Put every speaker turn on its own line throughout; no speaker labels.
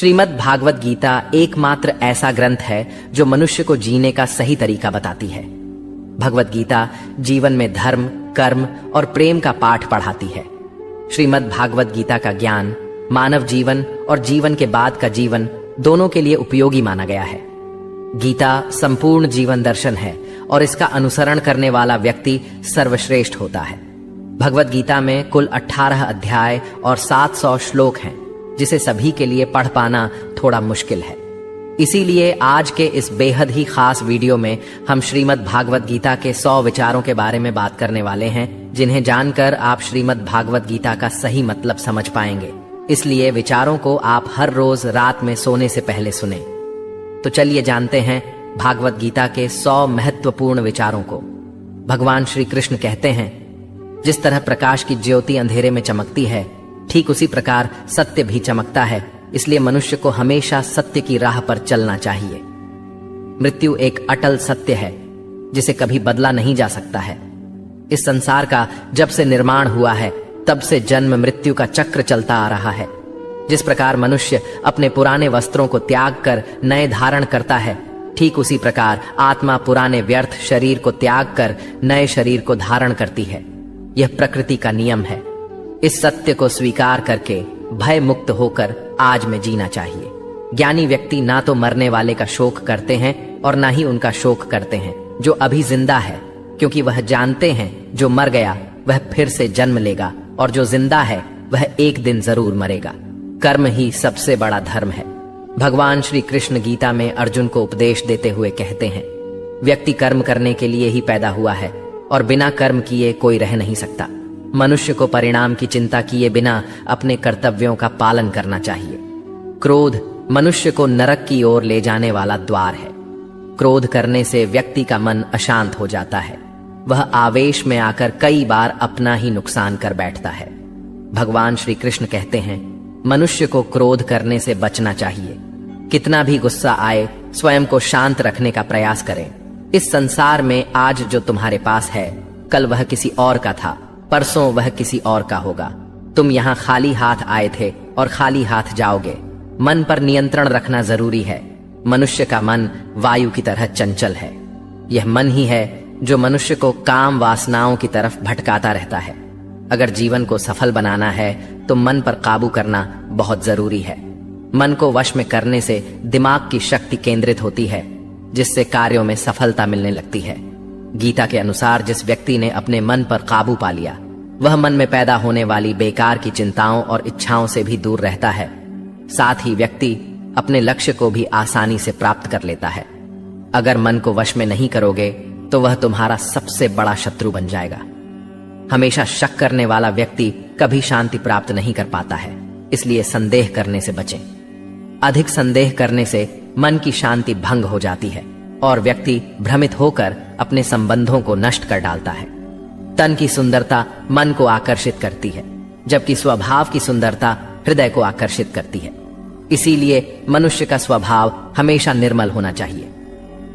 श्रीमद् भागवत गीता एकमात्र ऐसा ग्रंथ है जो मनुष्य को जीने का सही तरीका बताती है। भगवत गीता जीवन में धर्म, कर्म और प्रेम का पाठ पढ़ाती है। श्रीमद् भागवत गीता का ज्ञान मानव जीवन और जीवन के बाद का जीवन दोनों के लिए उपयोगी माना गया है। गीता संपूर्ण जीवन दर्शन है और इसका अनुसरण करने वाला व्यक्ति सर्वश्रेष्ठ होता है। भगवत गीता में कुल 18 अध्याय और 700 श्लोक हैं, जिसे सभी के लिए पढ़ पाना थोड़ा मुश्किल है। इसीलिए आज के इस बेहद ही खास वीडियो में हम श्रीमद् भागवत गीता के 100 विचारों के बारे में बात करने वाले हैं, जिन्हें जानकर आप श्रीमद् भागवत गीता का सही मतलब समझ पाएंगे। इसलिए विचारों को आप हर रोज रात में सोने से पहले सुने। तो चलिए जानते हैं भागवत गीता के 100 महत्वपूर्ण विचारों को। भगवान श्री कृष्ण कहते हैं, जिस तरह प्रकाश की ज्योति अंधेरे में चमकती है, ठीक उसी प्रकार सत्य भी चमकता है। इसलिए मनुष्य को हमेशा सत्य की राह पर चलना चाहिए। मृत्यु एक अटल सत्य है जिसे कभी बदला नहीं जा सकता है। इस संसार का जब से निर्माण हुआ है तब से जन्म मृत्यु का चक्र चलता आ रहा है। जिस प्रकार मनुष्य अपने पुराने वस्त्रों को त्याग कर नए धारण करता है, ठीक उसी प्रकार आत्मा पुराने व्यर्थ शरीर को त्याग कर नए शरीर को धारण करती है। यह प्रकृति का नियम है। इस सत्य को स्वीकार करके भय मुक्त होकर आज में जीना चाहिए। ज्ञानी व्यक्ति ना तो मरने वाले का शोक करते हैं और ना ही उनका शोक करते हैं जो अभी जिंदा है, क्योंकि वह जानते हैं जो मर गया वह फिर से जन्म लेगा और जो जिंदा है वह एक दिन जरूर मरेगा। कर्म ही सबसे बड़ा धर्म है। भगवान श्री कृष्ण गीता में अर्जुन को उपदेश देते हुए कहते हैं, व्यक्ति कर्म करने के लिए ही पैदा हुआ है और बिना कर्म किए कोई रह नहीं सकता। मनुष्य को परिणाम की चिंता किए बिना अपने कर्तव्यों का पालन करना चाहिए। क्रोध मनुष्य को नरक की ओर ले जाने वाला द्वार है। क्रोध करने से व्यक्ति का मन अशांत हो जाता है। वह आवेश में आकर कई बार अपना ही नुकसान कर बैठता है। भगवान श्री कृष्ण कहते हैं, मनुष्य को क्रोध करने से बचना चाहिए। कितना भी गुस्सा आए, स्वयं को शांत रखने का प्रयास करें। इस संसार में आज जो तुम्हारे पास है, कल वह किसी और का था, परसों वह किसी और का होगा। तुम यहाँ खाली हाथ आए थे और खाली हाथ जाओगे। मन पर नियंत्रण रखना जरूरी है। मनुष्य का मन वायु की तरह चंचल है। यह मन ही है जो मनुष्य को काम वासनाओं की तरफ भटकाता रहता है। अगर जीवन को सफल बनाना है तो मन पर काबू करना बहुत जरूरी है। मन को वश में करने से दिमाग की शक्ति केंद्रित होती है, जिससे कार्यों में सफलता मिलने लगती है। गीता के अनुसार जिस व्यक्ति ने अपने मन पर काबू पा लिया, वह मन में पैदा होने वाली बेकार की चिंताओं और इच्छाओं से भी दूर रहता है। साथ ही व्यक्ति अपने लक्ष्य को भी आसानी से प्राप्त कर लेता है। अगर मन को वश में नहीं करोगे तो वह तुम्हारा सबसे बड़ा शत्रु बन जाएगा। हमेशा शक करने वाला व्यक्ति कभी शांति प्राप्त नहीं कर पाता है। इसलिए संदेह करने से बचें। अधिक संदेह करने से मन की शांति भंग हो जाती है और व्यक्ति भ्रमित होकर अपने संबंधों को नष्ट कर डालता है। तन की सुंदरता मन को आकर्षित करती है, जबकि स्वभाव की सुंदरता हृदय को आकर्षित करती है। इसीलिए मनुष्य का स्वभाव हमेशा निर्मल होना चाहिए।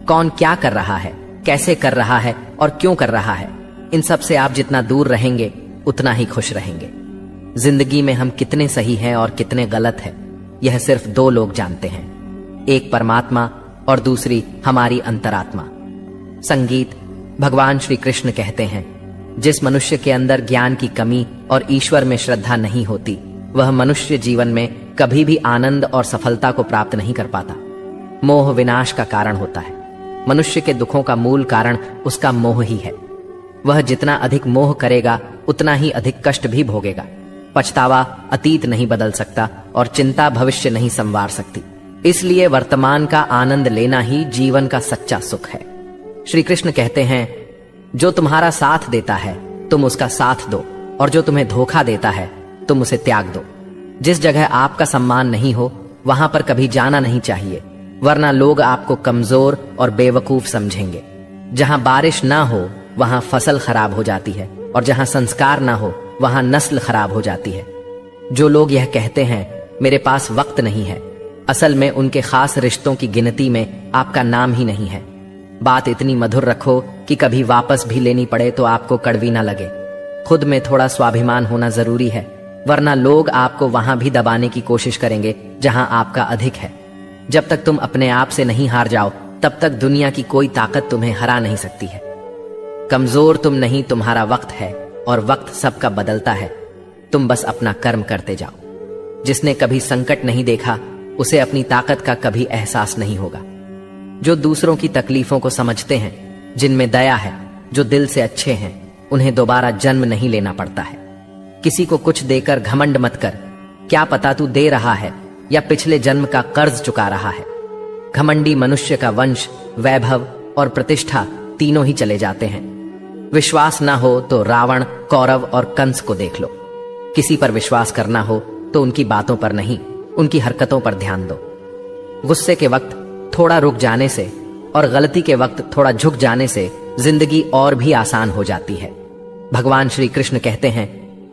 कौन क्या कर रहा है, कैसे कर रहा है और क्यों कर रहा है, इन सब से आप जितना दूर रहेंगे उतना ही खुश रहेंगे। जिंदगी में हम कितने सही हैं और कितने गलत हैं, यह सिर्फ 2 लोग जानते हैं, एक परमात्मा और दूसरी हमारी अंतरात्मा। संगीत भगवान श्री कृष्ण कहते हैं, जिस मनुष्य के अंदर ज्ञान की कमी और ईश्वर में श्रद्धा नहीं होती, वह मनुष्य जीवन में कभी भी आनंद और सफलता को प्राप्त नहीं कर पाता। मोह विनाश का कारण होता है। मनुष्य के दुखों का मूल कारण उसका मोह ही है। वह जितना अधिक मोह करेगा उतना ही अधिक कष्ट भी भोगेगा। पछतावा अतीत नहीं बदल सकता और चिंता भविष्य नहीं संवार सकती। इसलिए वर्तमान का आनंद लेना ही जीवन का सच्चा सुख है। श्री कृष्ण कहते हैं, जो तुम्हारा साथ देता है तुम उसका साथ दो, और जो तुम्हें धोखा देता है तुम उसे त्याग दो। जिस जगह आपका सम्मान नहीं हो वहां पर कभी जाना नहीं चाहिए, वरना लोग आपको कमजोर और बेवकूफ समझेंगे। जहां बारिश ना हो वहां फसल खराब हो जाती है, और जहां संस्कार ना हो वहां नस्ल खराब हो जाती है। जो लोग यह कहते हैं मेरे पास वक्त नहीं है, असल में उनके खास रिश्तों की गिनती में आपका नाम ही नहीं है। बात इतनी मधुर रखो कि कभी वापस भी लेनी पड़े तो आपको कड़वी ना लगे। खुद में थोड़ा स्वाभिमान होना जरूरी है। वरना लोग आपको वहां भी दबाने की कोशिश करेंगे जहां आपका अधिक है। जब तक तुम अपने आप से नहीं हार जाओ, तब तक दुनिया की कोई ताकत तुम्हें हरा नहीं सकती है। कमजोर तुम नहीं, तुम्हारा वक्त है, और वक्त सबका बदलता है। तुम बस अपना कर्म करते जाओ। जिसने कभी संकट नहीं देखा, उसे अपनी ताकत का कभी एहसास नहीं होगा। जो दूसरों की तकलीफों को समझते हैं, जिनमें दया है, जो दिल से अच्छे हैं, उन्हें दोबारा जन्म नहीं लेना पड़ता है। किसी को कुछ देकर घमंड मत कर। क्या पता तू दे रहा है या पिछले जन्म का कर्ज चुका रहा है। घमंडी मनुष्य का वंश, वैभव और प्रतिष्ठा तीनों ही चले जाते हैं। विश्वास ना हो तो रावण, कौरव और कंस को देख लो। किसी पर विश्वास करना हो तो उनकी बातों पर नहीं, उनकी हरकतों पर ध्यान दो। गुस्से के वक्त थोड़ा रुक जाने से और गलती के वक्त थोड़ा झुक जाने से जिंदगी और भी आसान हो जाती है। भगवान श्री कृष्ण कहते हैं,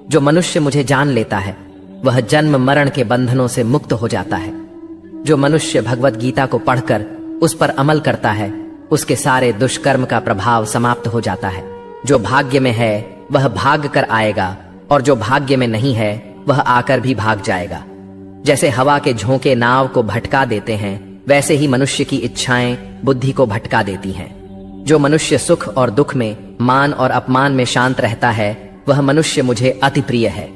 जो मनुष्य मुझे जान लेता है वह जन्म मरण के बंधनों से मुक्त हो जाता है। जो मनुष्य भगवत गीता को पढ़कर उस पर अमल करता है, उसके सारे दुष्कर्म का प्रभाव समाप्त हो जाता है। जो भाग्य में है वह भाग कर आएगा, और जो भाग्य में नहीं है वह आकर भी भाग जाएगा। जैसे हवा के झोंके नाव को भटका देते हैं, वैसे ही मनुष्य की इच्छाएं बुद्धि को भटका देती हैं। जो मनुष्य सुख और दुख में, मान और अपमान में शांत रहता है, वह मनुष्य मुझे अति प्रिय है।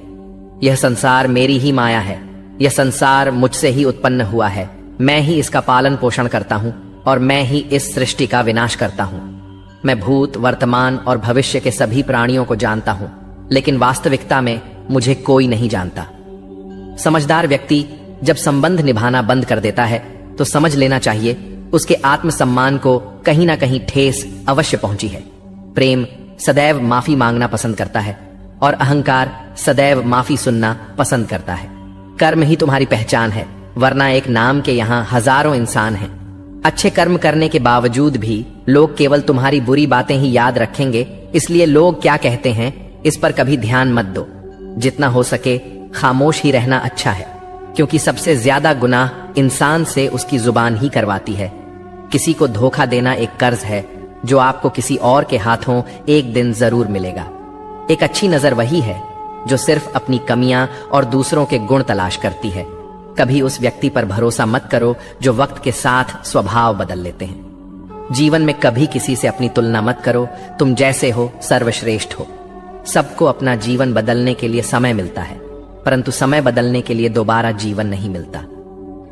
यह संसार मेरी ही माया है। यह संसार मुझसे ही उत्पन्न हुआ है। मैं ही इसका पालन पोषण करता हूँ और मैं ही इस सृष्टि का विनाश करता हूँ। मैं भूत, वर्तमान और भविष्य के सभी प्राणियों को जानता हूँ, लेकिन वास्तविकता में मुझे कोई नहीं जानता। समझदार व्यक्ति जब संबंध निभाना बंद कर देता है तो समझ लेना चाहिए उसके आत्मसम्मान को कहीं ना कहीं ठेस अवश्य पहुंची है। प्रेम सदैव माफी मांगना पसंद करता है और अहंकार सदैव माफी सुनना पसंद करता है। कर्म ही तुम्हारी पहचान है, वरना एक नाम के यहाँ हजारों इंसान हैं। अच्छे कर्म करने के बावजूद भी लोग केवल तुम्हारी बुरी बातें ही याद रखेंगे, इसलिए लोग क्या कहते हैं इस पर कभी ध्यान मत दो। जितना हो सके खामोश ही रहना अच्छा है, क्योंकि सबसे ज्यादा गुनाह इंसान से उसकी जुबान ही करवाती है। किसी को धोखा देना एक कर्ज है जो आपको किसी और के हाथों एक दिन जरूर मिलेगा। एक अच्छी नजर वही है जो सिर्फ अपनी कमियां और दूसरों के गुण तलाश करती है। कभी उस व्यक्ति पर भरोसा मत करो जो वक्त के साथ स्वभाव बदल लेते हैं। जीवन में कभी किसी से अपनी तुलना मत करो। तुम जैसे हो सर्वश्रेष्ठ हो। सबको अपना जीवन बदलने के लिए समय मिलता है, परंतु समय बदलने के लिए दोबारा जीवन नहीं मिलता।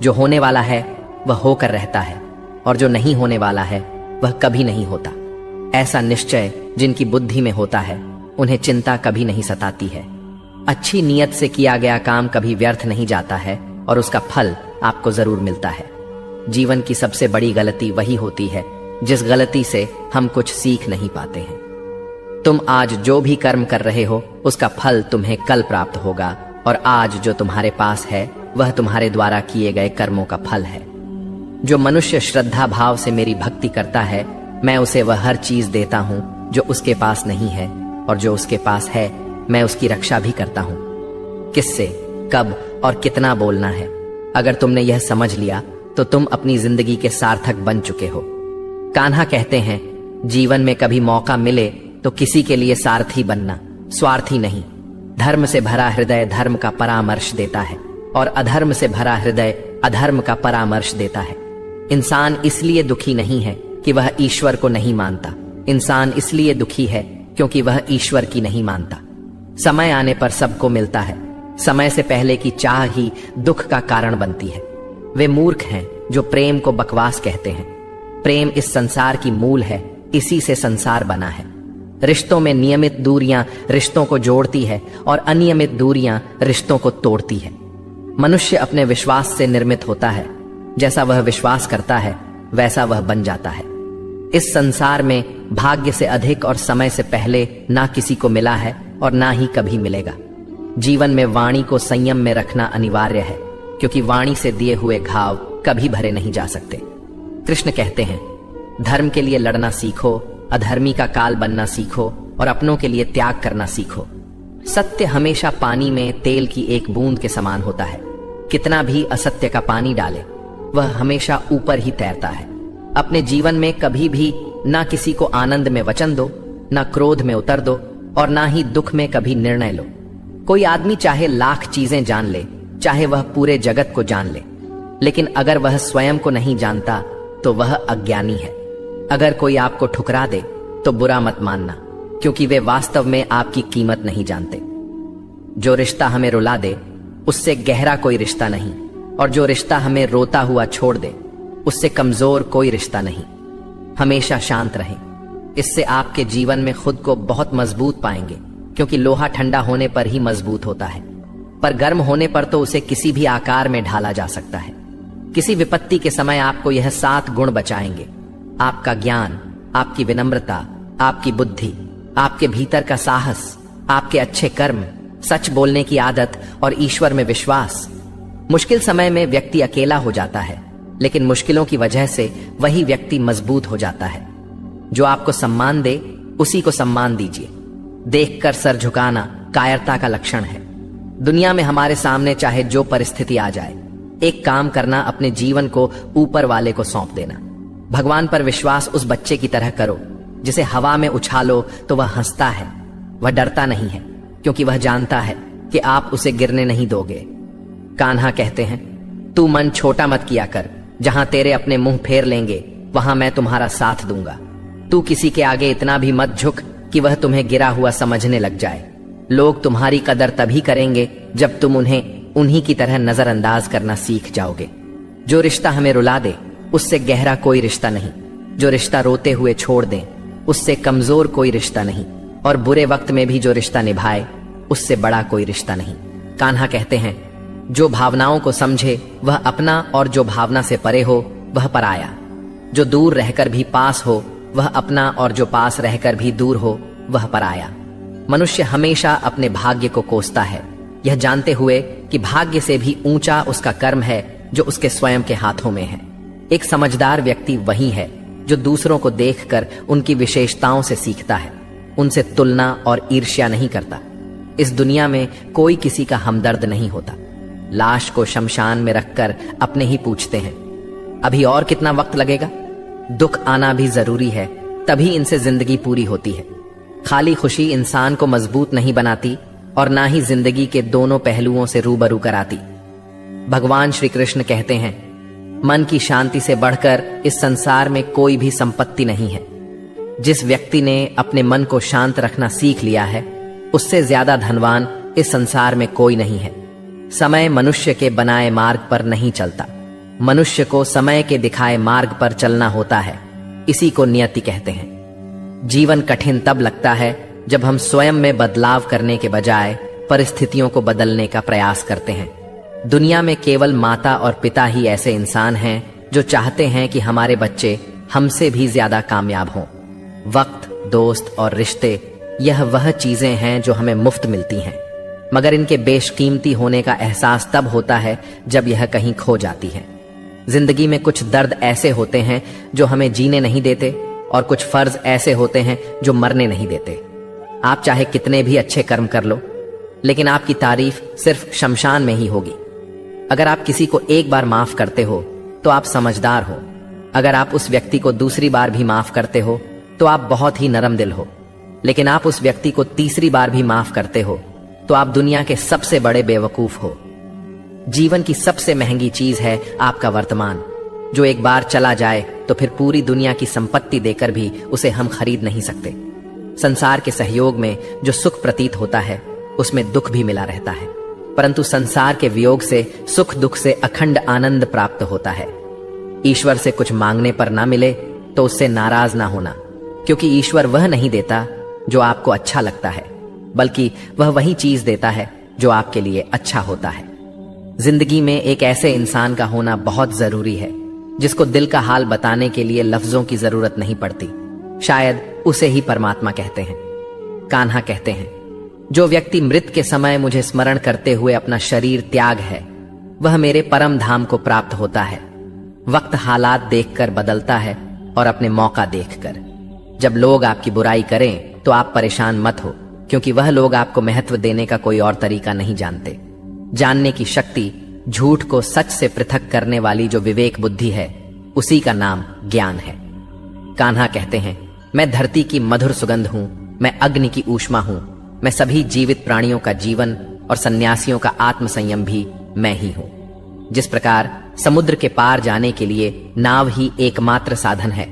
जो होने वाला है वह होकर रहता है, और जो नहीं होने वाला है वह कभी नहीं होता। ऐसा निश्चय जिनकी बुद्धि में होता है, उन्हें चिंता कभी नहीं सताती है। अच्छी नीयत से किया गया काम कभी व्यर्थ नहीं जाता है और उसका फल आपको जरूर मिलता है। जीवन की सबसे बड़ी गलती वही होती है जिस गलती से हम कुछ सीख नहीं पाते हैं। तुम आज जो भी कर्म कर रहे हो उसका फल तुम्हें कल प्राप्त होगा, और आज जो तुम्हारे पास है वह तुम्हारे द्वारा किए गए कर्मों का फल है। जो मनुष्य श्रद्धा भाव से मेरी भक्ति करता है, मैं उसे वह हर चीज देता हूँ जो उसके पास नहीं है, और जो उसके पास है मैं उसकी रक्षा भी करता हूँ। किससे, कब और कितना बोलना है, अगर तुमने यह समझ लिया तो तुम अपनी जिंदगी के सार्थक बन चुके हो। कान्हा कहते हैं, जीवन में कभी मौका मिले तो किसी के लिए सारथी बनना, स्वार्थी नहीं। धर्म से भरा हृदय धर्म का परामर्श देता है, और अधर्म से भरा हृदय अधर्म का परामर्श देता है। इंसान इसलिए दुखी नहीं है कि वह ईश्वर को नहीं मानता। इंसान इसलिए दुखी है क्योंकि वह ईश्वर की नहीं मानता। समय आने पर सबको मिलता है। समय से पहले की चाह ही दुख का कारण बनती है। वे मूर्ख हैं जो प्रेम को बकवास कहते हैं। प्रेम इस संसार की मूल है, इसी से संसार बना है। रिश्तों में नियमित दूरियां रिश्तों को जोड़ती है और अनियमित दूरियां रिश्तों को तोड़ती है। मनुष्य अपने विश्वास से निर्मित होता है। जैसा वह विश्वास करता है वैसा वह बन जाता है। इस संसार में भाग्य से अधिक और समय से पहले ना किसी को मिला है और ना ही कभी मिलेगा। जीवन में वाणी को संयम में रखना अनिवार्य है, क्योंकि वाणी से दिए हुए घाव कभी भरे नहीं जा सकते। कृष्ण कहते हैं, धर्म के लिए लड़ना सीखो, अधर्मी का काल बनना सीखो और अपनों के लिए त्याग करना सीखो। सत्य हमेशा पानी में तेल की एक बूंद के समान होता है। कितना भी असत्य का पानी डाले वह हमेशा ऊपर ही तैरता है। अपने जीवन में कभी भी ना किसी को आनंद में वचन दो, ना क्रोध में उतर दो और ना ही दुख में कभी निर्णय लो। कोई आदमी चाहे लाख चीजें जान ले, चाहे वह पूरे जगत को जान ले, लेकिन अगर वह स्वयं को नहीं जानता तो वह अज्ञानी है। अगर कोई आपको ठुकरा दे तो बुरा मत मानना, क्योंकि वे वास्तव में आपकी कीमत नहीं जानते। जो रिश्ता हमें रुला दे उससे गहरा कोई रिश्ता नहीं, और जो रिश्ता हमें रोता हुआ छोड़ दे उससे कमजोर कोई रिश्ता नहीं। हमेशा शांत रहें, इससे आपके जीवन में खुद को बहुत मजबूत पाएंगे, क्योंकि लोहा ठंडा होने पर ही मजबूत होता है, पर गर्म होने पर तो उसे किसी भी आकार में ढाला जा सकता है। किसी विपत्ति के समय आपको यह 7 गुण बचाएंगे: आपका ज्ञान, आपकी विनम्रता, आपकी बुद्धि, आपके भीतर का साहस, आपके अच्छे कर्म, सच बोलने की आदत और ईश्वर में विश्वास। मुश्किल समय में व्यक्ति अकेला हो जाता है, लेकिन मुश्किलों की वजह से वही व्यक्ति मजबूत हो जाता है। जो आपको सम्मान दे उसी को सम्मान दीजिए। देखकर सर झुकाना कायरता का लक्षण है। दुनिया में हमारे सामने चाहे जो परिस्थिति आ जाए, एक काम करना, अपने जीवन को ऊपर वाले को सौंप देना। भगवान पर विश्वास उस बच्चे की तरह करो जिसे हवा में उछालो तो वह हंसता है। वह डरता नहीं है, क्योंकि वह जानता है कि आप उसे गिरने नहीं दोगे। कान्हा कहते हैं, तू मन छोटा मत किया कर, जहां तेरे अपने मुंह फेर लेंगे वहां मैं तुम्हारा साथ दूंगा। तू किसी के आगे इतना भी मत झुक कि वह तुम्हें गिरा हुआ समझने लग जाए। लोग तुम्हारी कदर तभी करेंगे जब तुम उन्हें उन्हीं की तरह नजरअंदाज करना सीख जाओगे। जो रिश्ता हमें रुला दे उससे गहरा कोई रिश्ता नहीं। जो रिश्ता रोते हुए छोड़ दे उससे कमजोर कोई रिश्ता नहीं, और बुरे वक्त में भी जो रिश्ता निभाए उससे बड़ा कोई रिश्ता नहीं। कान्हा कहते हैं, जो भावनाओं को समझे वह अपना, और जो भावना से परे हो वह पराया। जो दूर रहकर भी पास हो वह अपना, और जो पास रहकर भी दूर हो वह पराया। मनुष्य हमेशा अपने भाग्य को कोसता है, यह जानते हुए कि भाग्य से भी ऊंचा उसका कर्म है जो उसके स्वयं के हाथों में है। एक समझदार व्यक्ति वही है जो दूसरों को देखकर उनकी विशेषताओं से सीखता है, उनसे तुलना और ईर्ष्या नहीं करता। इस दुनिया में कोई किसी का हमदर्द नहीं होता। लाश को शमशान में रखकर अपने ही पूछते हैं, अभी और कितना वक्त लगेगा? दुख आना भी जरूरी है, तभी इनसे जिंदगी पूरी होती है। खाली खुशी इंसान को मजबूत नहीं बनाती, और ना ही जिंदगी के दोनों पहलुओं से रूबरू कराती। भगवान श्री कृष्ण कहते हैं, मन की शांति से बढ़कर इस संसार में कोई भी संपत्ति नहीं है। जिस व्यक्ति ने अपने मन को शांत रखना सीख लिया है उससे ज्यादा धनवान इस संसार में कोई नहीं है। समय मनुष्य के बनाए मार्ग पर नहीं चलता, मनुष्य को समय के दिखाए मार्ग पर चलना होता है। इसी को नियति कहते हैं। जीवन कठिन तब लगता है जब हम स्वयं में बदलाव करने के बजाय परिस्थितियों को बदलने का प्रयास करते हैं। दुनिया में केवल माता और पिता ही ऐसे इंसान हैं जो चाहते हैं कि हमारे बच्चे हमसे भी ज्यादा कामयाब हों। वक्त, दोस्त और रिश्ते, यह वह चीजें हैं जो हमें मुफ्त मिलती हैं, मगर इनके बेशकीमती होने का एहसास तब होता है जब यह कहीं खो जाती है। जिंदगी में कुछ दर्द ऐसे होते हैं जो हमें जीने नहीं देते, और कुछ फर्ज ऐसे होते हैं जो मरने नहीं देते। आप चाहे कितने भी अच्छे कर्म कर लो, लेकिन आपकी तारीफ सिर्फ शमशान में ही होगी। अगर आप किसी को एक बार माफ करते हो तो आप समझदार हो। अगर आप उस व्यक्ति को दूसरी बार भी माफ करते हो तो आप बहुत ही नरम दिल हो। लेकिन आप उस व्यक्ति को तीसरी बार भी माफ करते हो तो आप दुनिया के सबसे बड़े बेवकूफ हो। जीवन की सबसे महंगी चीज है आपका वर्तमान, जो एक बार चला जाए तो फिर पूरी दुनिया की संपत्ति देकर भी उसे हम खरीद नहीं सकते। संसार के सहयोग में जो सुख प्रतीत होता है उसमें दुख भी मिला रहता है, परंतु संसार के वियोग से सुख दुख से अखंड आनंद प्राप्त होता है। ईश्वर से कुछ मांगने पर ना मिले तो उससे नाराज ना होना, क्योंकि ईश्वर वह नहीं देता जो आपको अच्छा लगता है, बल्कि वह वही चीज देता है जो आपके लिए अच्छा होता है। जिंदगी में एक ऐसे इंसान का होना बहुत जरूरी है जिसको दिल का हाल बताने के लिए लफ्जों की जरूरत नहीं पड़ती। शायद उसे ही परमात्मा कहते हैं। कान्हा कहते हैं, जो व्यक्ति मृत के समय मुझे स्मरण करते हुए अपना शरीर त्याग है वह मेरे परम धाम को प्राप्त होता है। वक्त हालात देखकर बदलता है और अपने मौका देखकर। जब लोग आपकी बुराई करें तो आप परेशान मत हो, क्योंकि वह लोग आपको महत्व देने का कोई और तरीका नहीं जानते। जानने की शक्ति, झूठ को सच से पृथक करने वाली जो विवेक बुद्धि है, उसी का नाम ज्ञान है। कान्हा कहते हैं, मैं धरती की मधुर सुगंध हूं, मैं अग्नि की ऊष्मा हूं, मैं सभी जीवित प्राणियों का जीवन और सन्यासियों का आत्म संयम भी मैं ही हूं। जिस प्रकार समुद्र के पार जाने के लिए नाव ही एकमात्र साधन है,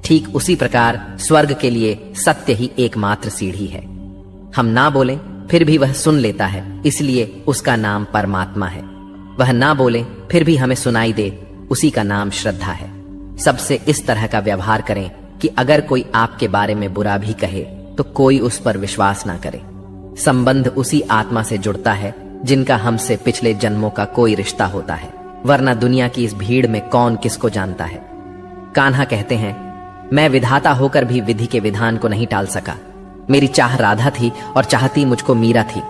ठीक उसी प्रकार स्वर्ग के लिए सत्य ही एकमात्र सीढ़ी है। हम ना बोलें फिर भी वह सुन लेता है, इसलिए उसका नाम परमात्मा है। वह ना बोले फिर भी हमें सुनाई दे, उसी का नाम श्रद्धा है। सबसे इस तरह का व्यवहार करें कि अगर कोई आपके बारे में बुरा भी कहे तो कोई उस पर विश्वास ना करे। संबंध उसी आत्मा से जुड़ता है जिनका हमसे पिछले जन्मों का कोई रिश्ता होता है, वरना दुनिया की इस भीड़ में कौन किसको जानता है। कान्हा कहते हैं, मैं विधाता होकर भी विधि के विधान को नहीं टाल सका। मेरी चाह राधा थी और चाहती मुझको मीरा थी,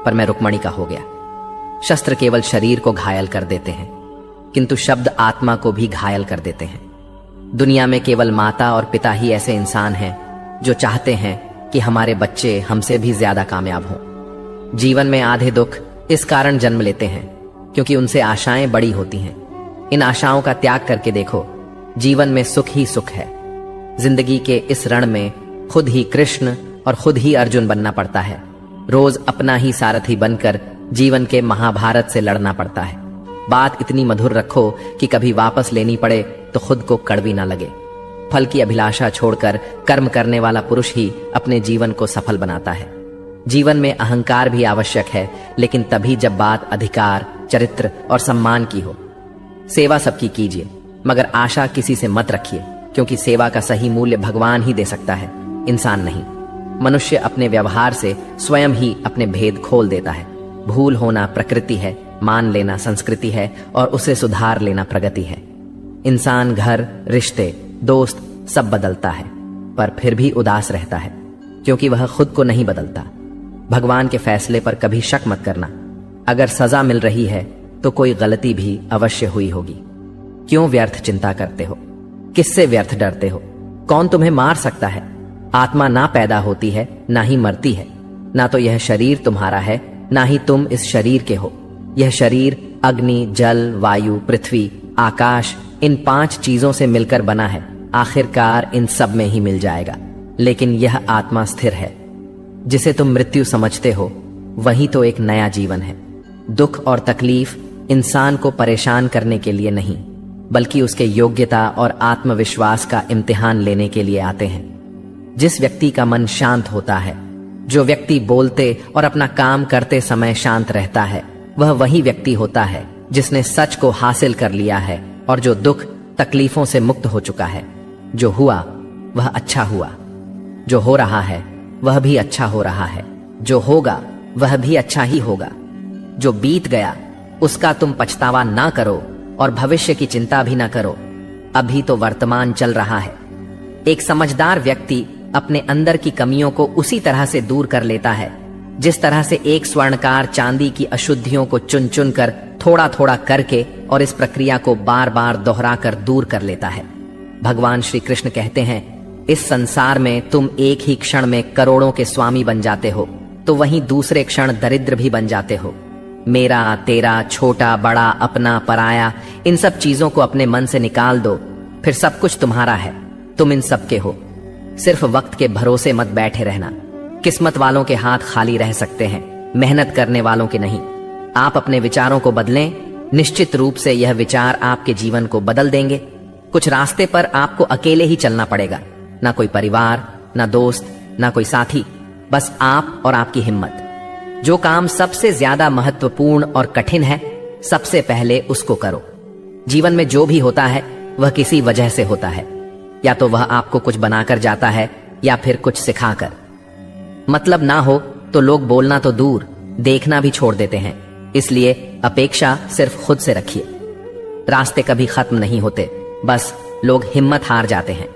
पर मैं रुक्मणी का हो गया। शस्त्र केवल शरीर को घायल कर देते हैं, किंतु शब्द आत्मा को भी घायल कर देते हैं। दुनिया में केवल माता और पिता ही ऐसे इंसान हैं जो चाहते हैं कि हमारे बच्चे हमसे भी ज्यादा कामयाब हों। जीवन में आधे दुख इस कारण जन्म लेते हैं क्योंकि उनसे आशाएं बड़ी होती हैं। इन आशाओं का त्याग करके देखो, जीवन में सुख ही सुख है। जिंदगी के इस रण में खुद ही कृष्ण और खुद ही अर्जुन बनना पड़ता है। रोज अपना ही सारथी बनकर जीवन के महाभारत से लड़ना पड़ता है। बात इतनी मधुर रखो कि कभी वापस लेनी पड़े तो खुद को कड़वी ना लगे। फल की अभिलाषा छोड़कर कर्म करने वाला पुरुष ही अपने जीवन को सफल बनाता है। जीवन में अहंकार भी आवश्यक है, लेकिन तभी जब बात अधिकार, चरित्र और सम्मान की हो। सेवा सबकी कीजिए, मगर आशा किसी से मत रखिए, क्योंकि सेवा का सही मूल्य भगवान ही दे सकता है, इंसान नहीं। मनुष्य अपने व्यवहार से स्वयं ही अपने भेद खोल देता है। भूल होना प्रकृति है, मान लेना संस्कृति है और उसे सुधार लेना प्रगति है। इंसान घर, रिश्ते, दोस्त सब बदलता है, पर फिर भी उदास रहता है, क्योंकि वह खुद को नहीं बदलता। भगवान के फैसले पर कभी शक मत करना। अगर सजा मिल रही है तो कोई गलती भी अवश्य हुई होगी। क्यों व्यर्थ चिंता करते हो? किससे व्यर्थ डरते हो? कौन तुम्हें मार सकता है? आत्मा ना पैदा होती है ना ही मरती है। ना तो यह शरीर तुम्हारा है, ना ही तुम इस शरीर के हो। यह शरीर अग्नि, जल, वायु, पृथ्वी, आकाश, इन 5 चीजों से मिलकर बना है। आखिरकार इन सब में ही मिल जाएगा, लेकिन यह आत्मा स्थिर है। जिसे तुम मृत्यु समझते हो वही तो एक नया जीवन है। दुख और तकलीफ इंसान को परेशान करने के लिए नहीं, बल्कि उसके योग्यता और आत्मविश्वास का इम्तिहान लेने के लिए आते हैं। जिस व्यक्ति का मन शांत होता है, जो व्यक्ति बोलते और अपना काम करते समय शांत रहता है, वह वही व्यक्ति होता है जिसने सच को हासिल कर लिया है और जो दुख तकलीफों से मुक्त हो चुका है। जो हुआ वह अच्छा हुआ, जो हो रहा है वह भी अच्छा हो रहा है, जो होगा वह भी अच्छा ही होगा। जो बीत गया उसका तुम पछतावा ना करो और भविष्य की चिंता भी ना करो। अभी तो वर्तमान चल रहा है। एक समझदार व्यक्ति अपने अंदर की कमियों को उसी तरह से दूर कर लेता है जिस तरह से एक स्वर्णकार चांदी की अशुद्धियों को चुन चुन कर थोड़ा थोड़ा करके और इस प्रक्रिया को बार बार दोहराकर दूर कर लेता है। भगवान श्री कृष्ण कहते हैं, इस संसार में तुम एक ही क्षण में करोड़ों के स्वामी बन जाते हो, तो वहीं दूसरे क्षण दरिद्र भी बन जाते हो। मेरा, तेरा, छोटा, बड़ा, अपना, पराया, इन सब चीजों को अपने मन से निकाल दो, फिर सब कुछ तुम्हारा है। तुम इन सब के हो। सिर्फ वक्त के भरोसे मत बैठे रहना। किस्मत वालों के हाथ खाली रह सकते हैं, मेहनत करने वालों के नहीं। आप अपने विचारों को बदलें, निश्चित रूप से यह विचार आपके जीवन को बदल देंगे। कुछ रास्ते पर आपको अकेले ही चलना पड़ेगा, ना कोई परिवार, ना दोस्त, ना कोई साथी, बस आप और आपकी हिम्मत। जो काम सबसे ज्यादा महत्वपूर्ण और कठिन है, सबसे पहले उसको करो। जीवन में जो भी होता है वह किसी वजह से होता है, या तो वह आपको कुछ बनाकर जाता है या फिर कुछ सिखाकर। मतलब ना हो तो लोग बोलना तो दूर, देखना भी छोड़ देते हैं। इसलिए अपेक्षा सिर्फ खुद से रखिए। रास्ते कभी खत्म नहीं होते, बस लोग हिम्मत हार जाते हैं।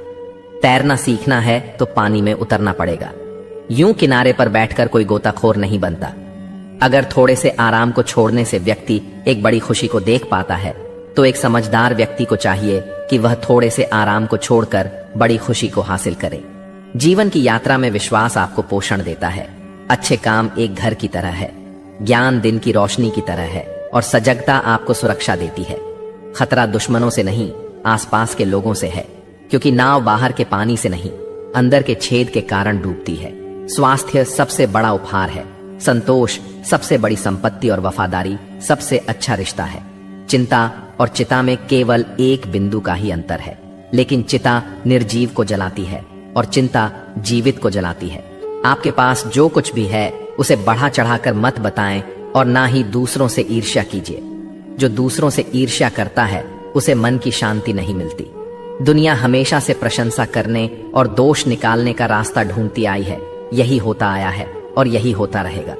तैरना सीखना है तो पानी में उतरना पड़ेगा। यूं किनारे पर बैठकर कोई गोताखोर नहीं बनता। अगर थोड़े से आराम को छोड़ने से व्यक्ति एक बड़ी खुशी को देख पाता है, तो एक समझदार व्यक्ति को चाहिए कि वह थोड़े से आराम को छोड़कर बड़ी खुशी को हासिल करे। जीवन की यात्रा में विश्वास आपको पोषण देता है। अच्छे काम एक घर की तरह है, ज्ञान दिन की रोशनी की तरह है और सजगता आपको सुरक्षा देती है। खतरा दुश्मनों से नहीं, आसपास के लोगों से है, क्योंकि नाव बाहर के पानी से नहीं, अंदर के छेद के कारण डूबती है। स्वास्थ्य सबसे बड़ा उपहार है। संतोष सबसे बड़ी संपत्ति और वफादारी सबसे अच्छा रिश्ता है। चिंता और चिता में केवल एक बिंदु का ही अंतर है, लेकिन चिता निर्जीव को जलाती है और चिंता जीवित को जलाती है। आपके पास जो कुछ भी है उसे बढ़ा चढ़ाकर मत बताएं और ना ही दूसरों से ईर्ष्या कीजिए। जो दूसरों से ईर्ष्या करता है उसे मन की शांति नहीं मिलती। दुनिया हमेशा से प्रशंसा करने और दोष निकालने का रास्ता ढूंढती आई है। यही होता आया है और यही होता रहेगा।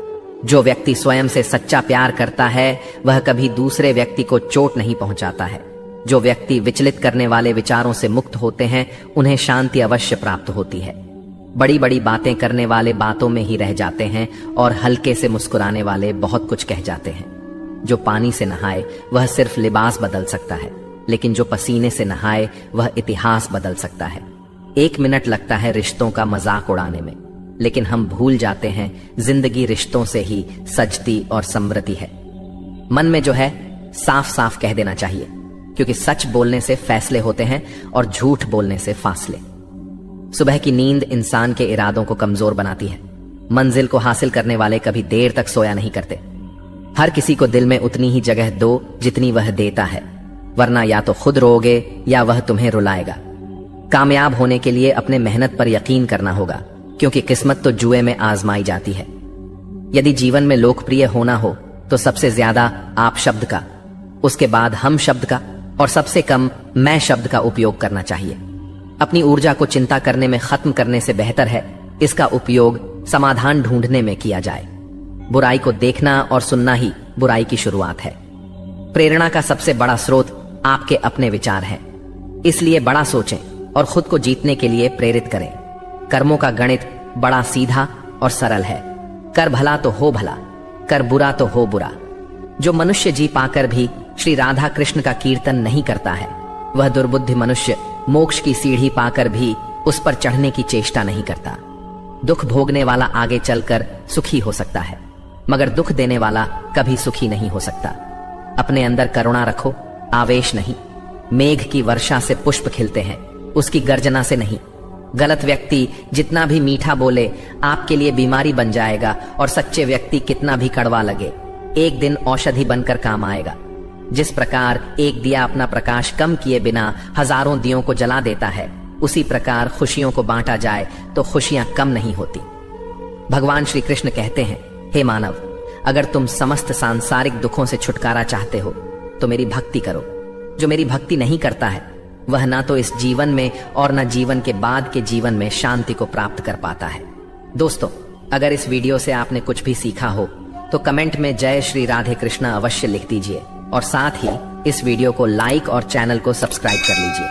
जो व्यक्ति स्वयं से सच्चा प्यार करता है वह कभी दूसरे व्यक्ति को चोट नहीं पहुंचाता है। जो व्यक्ति विचलित करने वाले विचारों से मुक्त होते हैं उन्हें शांति अवश्य प्राप्त होती है। बड़ी बड़ी बातें करने वाले बातों में ही रह जाते हैं और हल्के से मुस्कुराने वाले बहुत कुछ कह जाते हैं। जो पानी से नहाए वह सिर्फ लिबास बदल सकता है, लेकिन जो पसीने से नहाए वह इतिहास बदल सकता है। 1 मिनट लगता है रिश्तों का मजाक उड़ाने में, लेकिन हम भूल जाते हैं जिंदगी रिश्तों से ही सजती और समृद्धि है। मन में जो है साफ साफ कह देना चाहिए, क्योंकि सच बोलने से फैसले होते हैं और झूठ बोलने से फासले। सुबह की नींद इंसान के इरादों को कमजोर बनाती है। मंजिल को हासिल करने वाले कभी देर तक सोया नहीं करते। हर किसी को दिल में उतनी ही जगह दो जितनी वह देता है, वरना या तो खुद रोओगे या वह तुम्हें रुलाएगा। कामयाब होने के लिए अपने मेहनत पर यकीन करना होगा, क्योंकि किस्मत तो जुए में आजमाई जाती है। यदि जीवन में लोकप्रिय होना हो तो सबसे ज्यादा आप शब्द का, उसके बाद हम शब्द का और सबसे कम मैं शब्द का उपयोग करना चाहिए। अपनी ऊर्जा को चिंता करने में खत्म करने से बेहतर है इसका उपयोग समाधान ढूंढने में किया जाए। बुराई को देखना और सुनना ही बुराई की शुरुआत है। प्रेरणा का सबसे बड़ा स्रोत आपके अपने विचार हैं, इसलिए बड़ा सोचें और खुद को जीतने के लिए प्रेरित करें। कर्मों का गणित बड़ा सीधा और सरल है। कर भला तो हो भला, कर बुरा तो हो बुरा। जो मनुष्य जी पाकर भी श्री राधा कृष्ण का कीर्तन नहीं करता है, वह दुर्बुद्धि मनुष्य मोक्ष की सीढ़ी पाकर भी उस पर चढ़ने की चेष्टा नहीं करता। दुख भोगने वाला आगे चलकर सुखी हो सकता है, मगर दुख देने वाला कभी सुखी नहीं हो सकता। अपने अंदर करुणा रखो, आवेश नहीं। मेघ की वर्षा से पुष्प खिलते हैं, उसकी गर्जना से नहीं। गलत व्यक्ति जितना भी मीठा बोले आपके लिए बीमारी बन जाएगा, और सच्चे व्यक्ति कितना भी कड़वा लगे एक दिन औषधि बनकर काम आएगा। जिस प्रकार एक दिया अपना प्रकाश कम किए बिना हजारों दियों को जला देता है, उसी प्रकार खुशियों को बांटा जाए तो खुशियां कम नहीं होती। भगवान श्री कृष्ण कहते हैं, हे मानव, अगर तुम समस्त सांसारिक दुखों से छुटकारा चाहते हो तो मेरी भक्ति करो। जो मेरी भक्ति नहीं करता है वह ना तो इस जीवन में और ना जीवन के बाद के जीवन में शांति को प्राप्त कर पाता है। दोस्तों, अगर इस वीडियो से आपने कुछ भी सीखा हो तो कमेंट में जय श्री राधे कृष्णा अवश्य लिख दीजिए, और साथ ही इस वीडियो को लाइक और चैनल को सब्सक्राइब कर लीजिए।